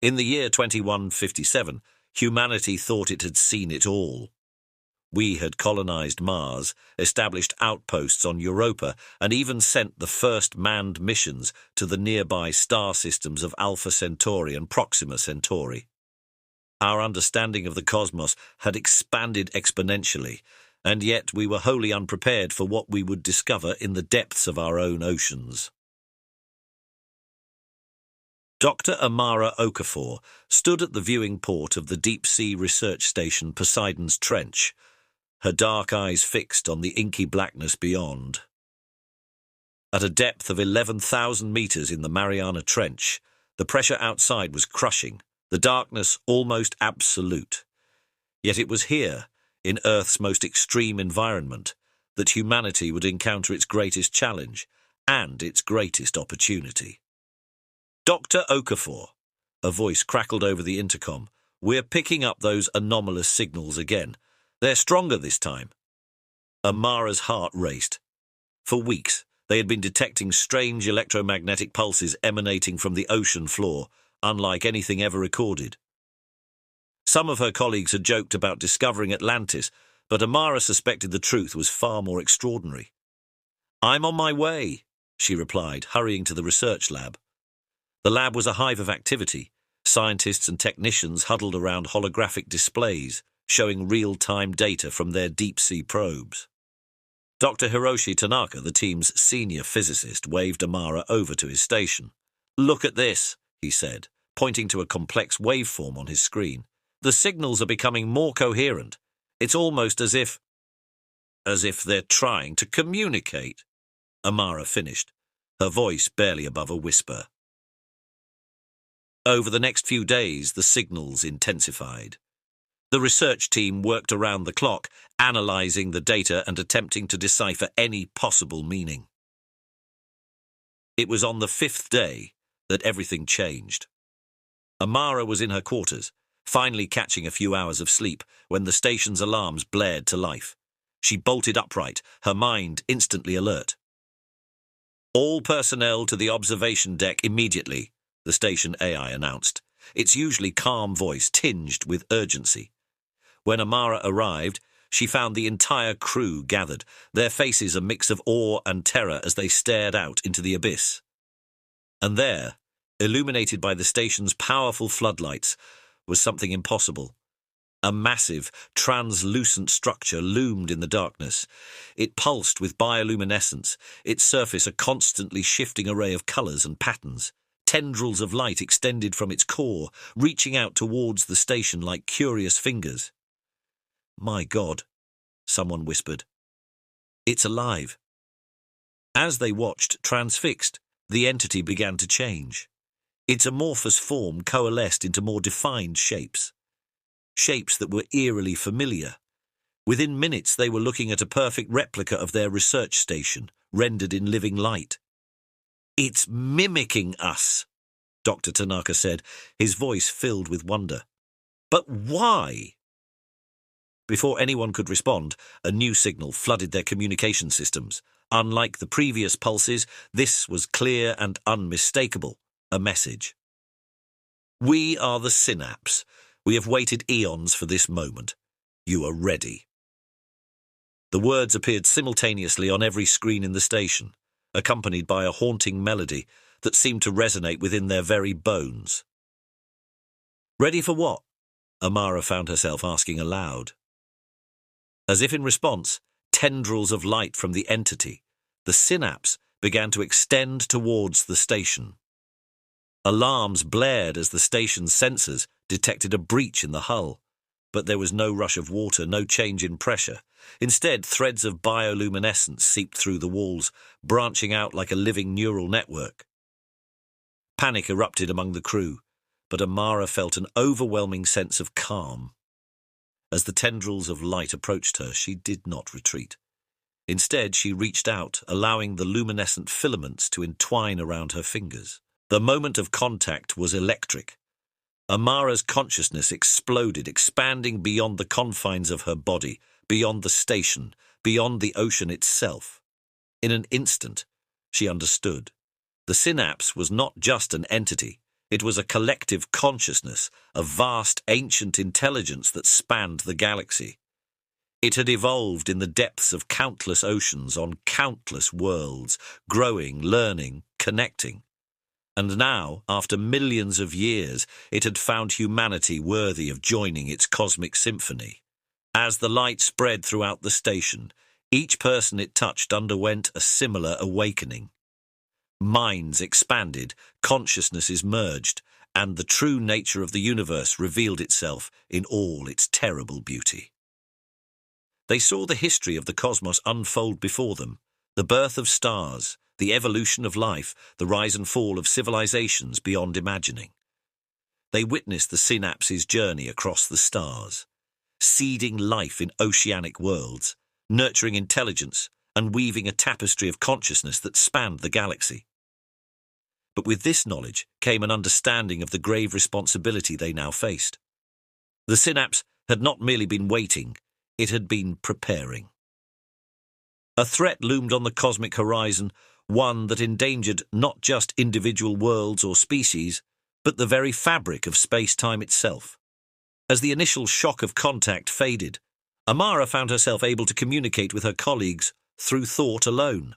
In the year 2157, humanity thought it had seen it all. We had colonized Mars, established outposts on Europa, and even sent the first manned missions to the nearby star systems of Alpha Centauri and Proxima Centauri. Our understanding of the cosmos had expanded exponentially, and yet we were wholly unprepared for what we would discover in the depths of our own oceans. Dr. Amara Okafor stood at the viewing port of the deep-sea research station Poseidon's Trench, her dark eyes fixed on the inky blackness beyond. At a depth of 11,000 meters in the Mariana Trench, the pressure outside was crushing, the darkness almost absolute. Yet it was here, in Earth's most extreme environment, that humanity would encounter its greatest challenge and its greatest opportunity. Dr. Okafor, a voice crackled over the intercom, "We're picking up those anomalous signals again. They're stronger this time." Amara's heart raced. For weeks, they had been detecting strange electromagnetic pulses emanating from the ocean floor, unlike anything ever recorded. Some of her colleagues had joked about discovering Atlantis, but Amara suspected the truth was far more extraordinary. "I'm on my way," she replied, hurrying to the research lab. The lab was a hive of activity. Scientists and technicians huddled around holographic displays, showing real-time data from their deep-sea probes. Dr. Hiroshi Tanaka, the team's senior physicist, waved Amara over to his station. "Look at this," he said, pointing to a complex waveform on his screen. "The signals are becoming more coherent. It's almost as if they're trying to communicate." Amara finished, her voice barely above a whisper. Over the next few days, the signals intensified. The research team worked around the clock, analyzing the data and attempting to decipher any possible meaning. It was on the 5th day that everything changed. Amara was in her quarters, finally catching a few hours of sleep, when the station's alarms blared to life. She bolted upright, her mind instantly alert. "All personnel to the observation deck immediately," the station AI announced, its usually calm voice tinged with urgency. When Amara arrived, she found the entire crew gathered, their faces a mix of awe and terror as they stared out into the abyss. And there, illuminated by the station's powerful floodlights, was something impossible. A massive, translucent structure loomed in the darkness. It pulsed with bioluminescence, its surface a constantly shifting array of colors and patterns. Tendrils of light extended from its core, reaching out towards the station like curious fingers. "My God," someone whispered. "It's alive." As they watched, transfixed, the entity began to change. Its amorphous form coalesced into more defined shapes. Shapes that were eerily familiar. Within minutes, they were looking at a perfect replica of their research station, rendered in living light. "It's mimicking us," Dr. Tanaka said, his voice filled with wonder. "But why?" Before anyone could respond, a new signal flooded their communication systems. Unlike the previous pulses, this was clear and unmistakable, a message. "We are the Synapse. We have waited eons for this moment. You are ready." The words appeared simultaneously on every screen in the station, accompanied by a haunting melody that seemed to resonate within their very bones. "Ready for what?" Amara found herself asking aloud. As if in response, tendrils of light from the entity, the Synapse, began to extend towards the station. Alarms blared as the station's sensors detected a breach in the hull, but there was no rush of water, no change in pressure. Instead, threads of bioluminescence seeped through the walls, branching out like a living neural network. Panic erupted among the crew, but Amara felt an overwhelming sense of calm. As the tendrils of light approached her, she did not retreat. Instead, she reached out, allowing the luminescent filaments to entwine around her fingers. The moment of contact was electric. Amara's consciousness exploded, expanding beyond the confines of her body, beyond the station, beyond the ocean itself. In an instant, she understood. The Synapse was not just an entity. It was a collective consciousness, a vast ancient intelligence that spanned the galaxy. It had evolved in the depths of countless oceans on countless worlds, growing, learning, connecting. And now, after millions of years, it had found humanity worthy of joining its cosmic symphony. As the light spread throughout the station, each person it touched underwent a similar awakening. Minds expanded, consciousnesses merged, and the true nature of the universe revealed itself in all its terrible beauty. They saw the history of the cosmos unfold before them, the birth of stars, the evolution of life, the rise and fall of civilizations beyond imagining. They witnessed the Synapse's journey across the stars, seeding life in oceanic worlds, nurturing intelligence, and weaving a tapestry of consciousness that spanned the galaxy. But with this knowledge came an understanding of the grave responsibility they now faced. The Synapse had not merely been waiting, it had been preparing. A threat loomed on the cosmic horizon, one that endangered not just individual worlds or species, but the very fabric of space-time itself. As the initial shock of contact faded, Amara found herself able to communicate with her colleagues through thought alone.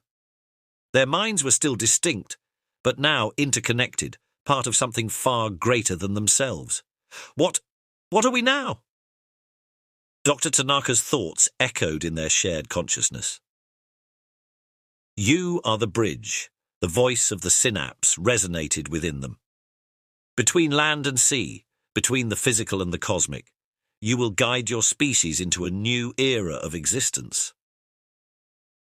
Their minds were still distinct, but now interconnected, part of something far greater than themselves. What are we now? Dr. Tanaka's thoughts echoed in their shared consciousness. You are the bridge. The voice of the Synapse resonated within them. Between land and sea, between the physical and the cosmic, you will guide your species into a new era of existence.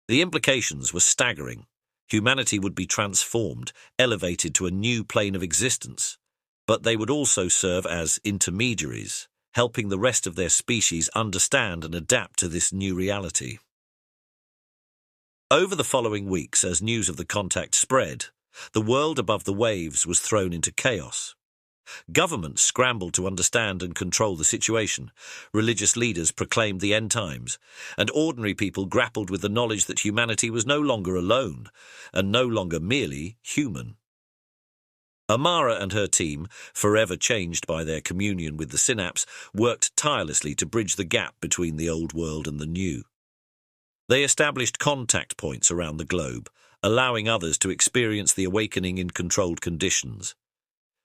The implications were staggering. Humanity would be transformed, elevated to a new plane of existence, but they would also serve as intermediaries, helping the rest of their species understand and adapt to this new reality. Over the following weeks, as news of the contact spread, the world above the waves was thrown into chaos. Governments scrambled to understand and control the situation, religious leaders proclaimed the end times, and ordinary people grappled with the knowledge that humanity was no longer alone, and no longer merely human. Amara and her team, forever changed by their communion with the Synapse, worked tirelessly to bridge the gap between the old world and the new. They established contact points around the globe, allowing others to experience the awakening in controlled conditions.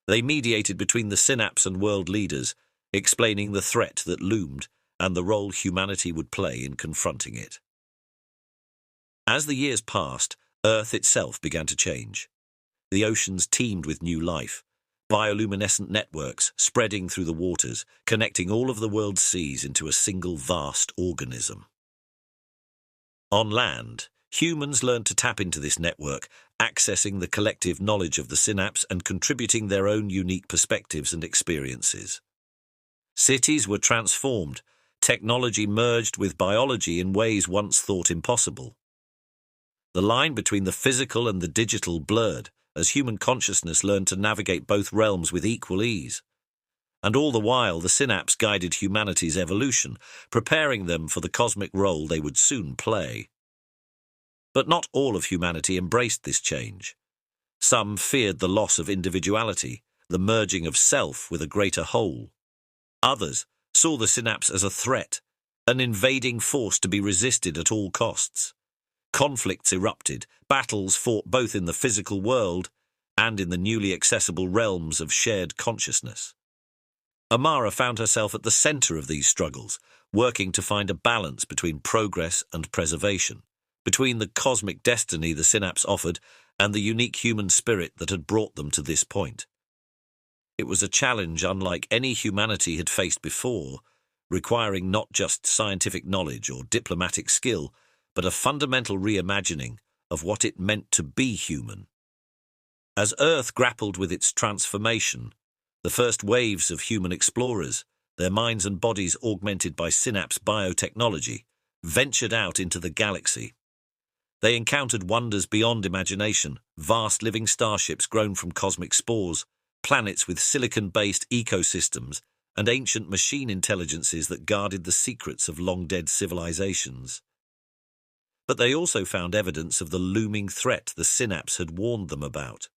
They mediated between the Synapse and world leaders, explaining the threat that loomed and the role humanity would play in confronting it. As the years passed, Earth itself began to change. The oceans teemed with new life, bioluminescent networks spreading through the waters, connecting all of the world's seas into a single vast organism. On land, humans learned to tap into this network, accessing the collective knowledge of the Synapse and contributing their own unique perspectives and experiences. Cities were transformed, technology merged with biology in ways once thought impossible. The line between the physical and the digital blurred, as human consciousness learned to navigate both realms with equal ease. And all the while, the Synapse guided humanity's evolution, preparing them for the cosmic role they would soon play. But not all of humanity embraced this change. Some feared the loss of individuality, the merging of self with a greater whole. Others saw the Synapse as a threat, an invading force to be resisted at all costs. Conflicts erupted, battles fought both in the physical world and in the newly accessible realms of shared consciousness. Amara found herself at the center of these struggles, working to find a balance between progress and preservation, between the cosmic destiny the Synapse offered and the unique human spirit that had brought them to this point. It was a challenge unlike any humanity had faced before, requiring not just scientific knowledge or diplomatic skill, but a fundamental reimagining of what it meant to be human. As Earth grappled with its transformation, the first waves of human explorers, their minds and bodies augmented by Synapse biotechnology, ventured out into the galaxy. They encountered wonders beyond imagination, vast living starships grown from cosmic spores, planets with silicon-based ecosystems, and ancient machine intelligences that guarded the secrets of long-dead civilizations. But they also found evidence of the looming threat the Synapse had warned them about.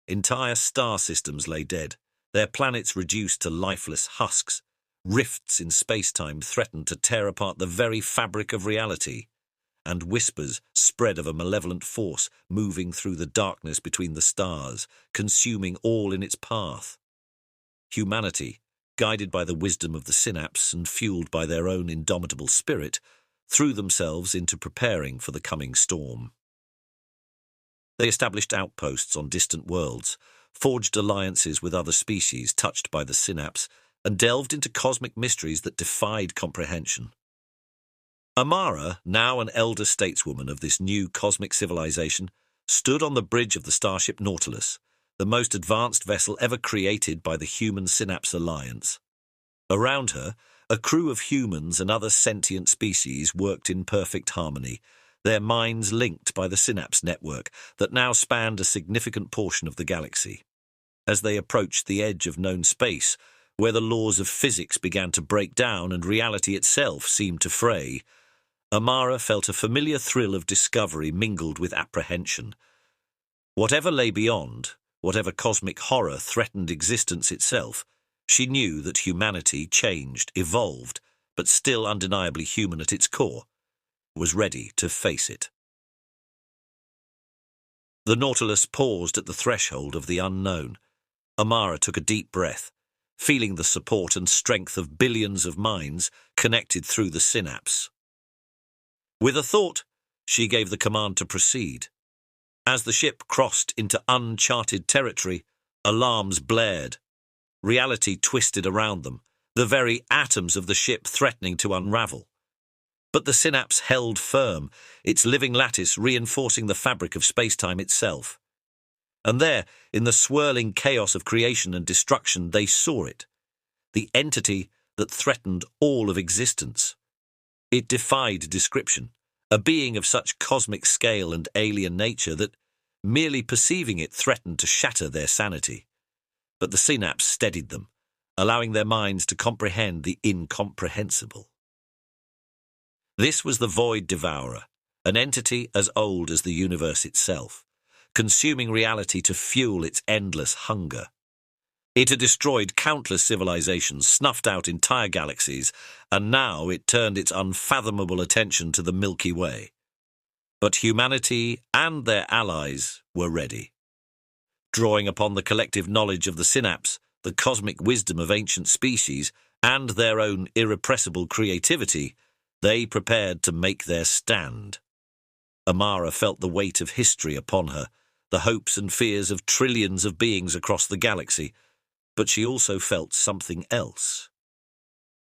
Entire star systems lay dead, their planets reduced to lifeless husks. Rifts in space-time threatened to tear apart the very fabric of reality, and whispers spread of a malevolent force moving through the darkness between the stars, consuming all in its path. Humanity, guided by the wisdom of the Synapse and fueled by their own indomitable spirit, threw themselves into preparing for the coming storm. They established outposts on distant worlds, forged alliances with other species touched by the Synapse, and delved into cosmic mysteries that defied comprehension. Amara, now an elder stateswoman of this new cosmic civilization, stood on the bridge of the starship Nautilus, the most advanced vessel ever created by the Human Synapse Alliance. Around her, a crew of humans and other sentient species worked in perfect harmony, their minds linked by the Synapse network that now spanned a significant portion of the galaxy. As they approached the edge of known space, where the laws of physics began to break down and reality itself seemed to fray, Amara felt a familiar thrill of discovery mingled with apprehension. Whatever lay beyond, whatever cosmic horror threatened existence itself, she knew that humanity changed, evolved, but still undeniably human at its core, was ready to face it. The Nautilus paused at the threshold of the unknown. Amara took a deep breath, feeling the support and strength of billions of minds connected through the Synapse. With a thought, she gave the command to proceed. As the ship crossed into uncharted territory, alarms blared. Reality twisted around them, the very atoms of the ship threatening to unravel. But the Synapse held firm, its living lattice reinforcing the fabric of space-time itself. And there, in the swirling chaos of creation and destruction, they saw it, the entity that threatened all of existence. It defied description, a being of such cosmic scale and alien nature that merely perceiving it threatened to shatter their sanity. But the Synapse steadied them, allowing their minds to comprehend the incomprehensible. This was the Void Devourer, an entity as old as the universe itself, consuming reality to fuel its endless hunger. It had destroyed countless civilizations, snuffed out entire galaxies, and now it turned its unfathomable attention to the Milky Way. But humanity and their allies were ready. Drawing upon the collective knowledge of the Synapse, the cosmic wisdom of ancient species, and their own irrepressible creativity, they prepared to make their stand. Amara felt the weight of history upon her, the hopes and fears of trillions of beings across the galaxy, but she also felt something else.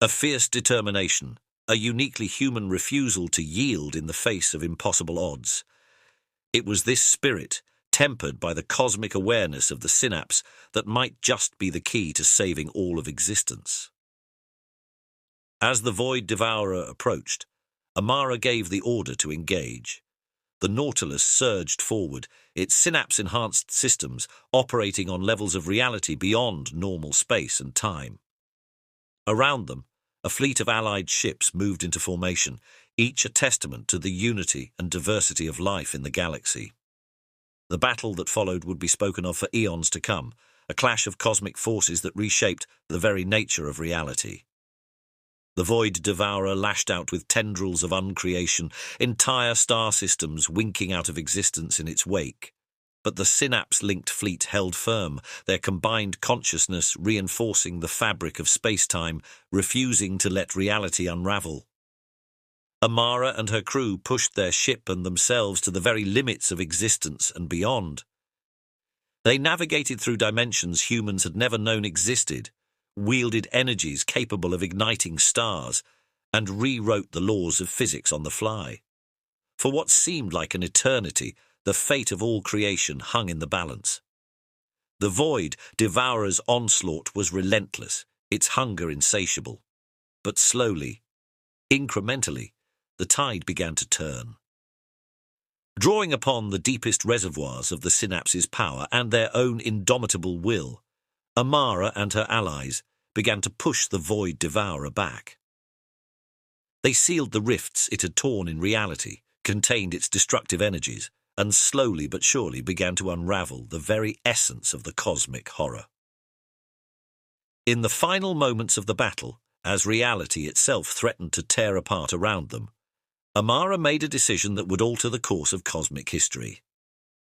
A fierce determination, a uniquely human refusal to yield in the face of impossible odds. It was this spirit, tempered by the cosmic awareness of the Synapse, that might just be the key to saving all of existence. As the Void Devourer approached, Amara gave the order to engage. The Nautilus surged forward, its synapse-enhanced systems operating on levels of reality beyond normal space and time. Around them, a fleet of allied ships moved into formation, each a testament to the unity and diversity of life in the galaxy. The battle that followed would be spoken of for eons to come, a clash of cosmic forces that reshaped the very nature of reality. The Void Devourer lashed out with tendrils of uncreation, entire star systems winking out of existence in its wake. But the Synapse-linked fleet held firm, their combined consciousness reinforcing the fabric of space-time, refusing to let reality unravel. Amara and her crew pushed their ship and themselves to the very limits of existence and beyond. They navigated through dimensions humans had never known existed, wielded energies capable of igniting stars, and rewrote the laws of physics on the fly. For what seemed like an eternity, the fate of all creation hung in the balance. The Void Devourer's onslaught was relentless, its hunger insatiable. But slowly, incrementally, the tide began to turn. Drawing upon the deepest reservoirs of the Synapse's power and their own indomitable will, Amara and her allies began to push the Void Devourer back. They sealed the rifts it had torn in reality, contained its destructive energies, and slowly but surely began to unravel the very essence of the cosmic horror. In the final moments of the battle, as reality itself threatened to tear apart around them, Amara made a decision that would alter the course of cosmic history.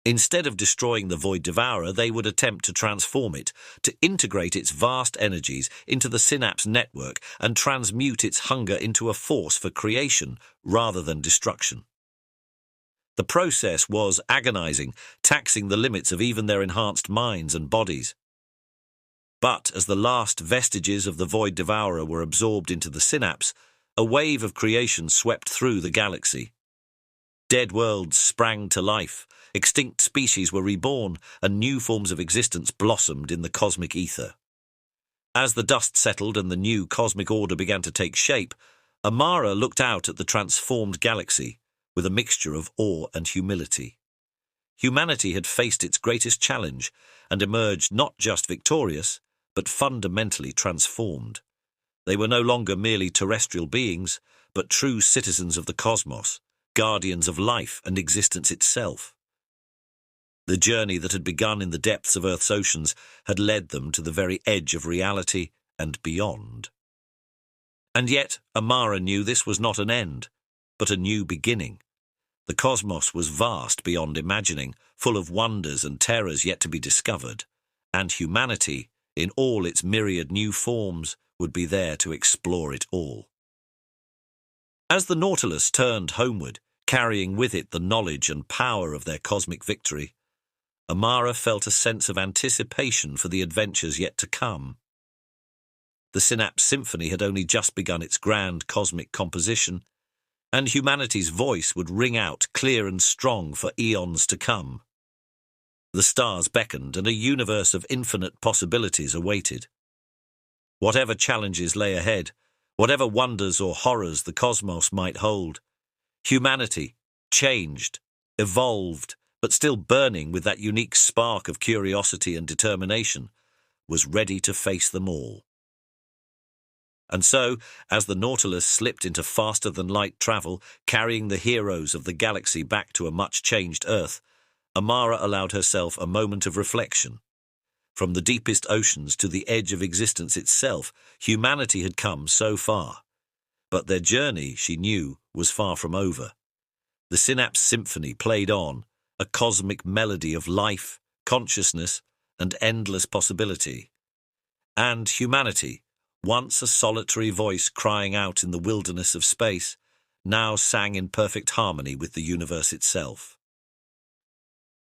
Instead of destroying the Void Devourer, they would attempt to transform it, to integrate its vast energies into the Synapse network and transmute its hunger into a force for creation rather than destruction. The process was agonizing, taxing the limits of even their enhanced minds and bodies. But as the last vestiges of the Void Devourer were absorbed into the Synapse, a wave of creation swept through the galaxy. Dead worlds sprang to life, extinct species were reborn, and new forms of existence blossomed in the cosmic ether. As the dust settled and the new cosmic order began to take shape, Amara looked out at the transformed galaxy with a mixture of awe and humility. Humanity had faced its greatest challenge and emerged not just victorious, but fundamentally transformed. They were no longer merely terrestrial beings, but true citizens of the cosmos, guardians of life and existence itself. The journey that had begun in the depths of Earth's oceans had led them to the very edge of reality and beyond. And yet, Amara knew this was not an end, but a new beginning. The cosmos was vast beyond imagining, full of wonders and terrors yet to be discovered, and humanity, in all its myriad new forms, would be there to explore it all. As the Nautilus turned homeward, carrying with it the knowledge and power of their cosmic victory, Amara felt a sense of anticipation for the adventures yet to come. The Synapse Symphony had only just begun its grand cosmic composition, and humanity's voice would ring out clear and strong for eons to come. The stars beckoned, and a universe of infinite possibilities awaited. Whatever challenges lay ahead, whatever wonders or horrors the cosmos might hold, humanity, changed, evolved, but still burning with that unique spark of curiosity and determination, was ready to face them all. And so, as the Nautilus slipped into faster-than-light travel, carrying the heroes of the galaxy back to a much-changed Earth, Amara allowed herself a moment of reflection. From the deepest oceans to the edge of existence itself, humanity had come so far. But their journey, she knew, was far from over. The Synapse Symphony played on, a cosmic melody of life, consciousness, and endless possibility. And humanity, once a solitary voice crying out in the wilderness of space, now sang in perfect harmony with the universe itself.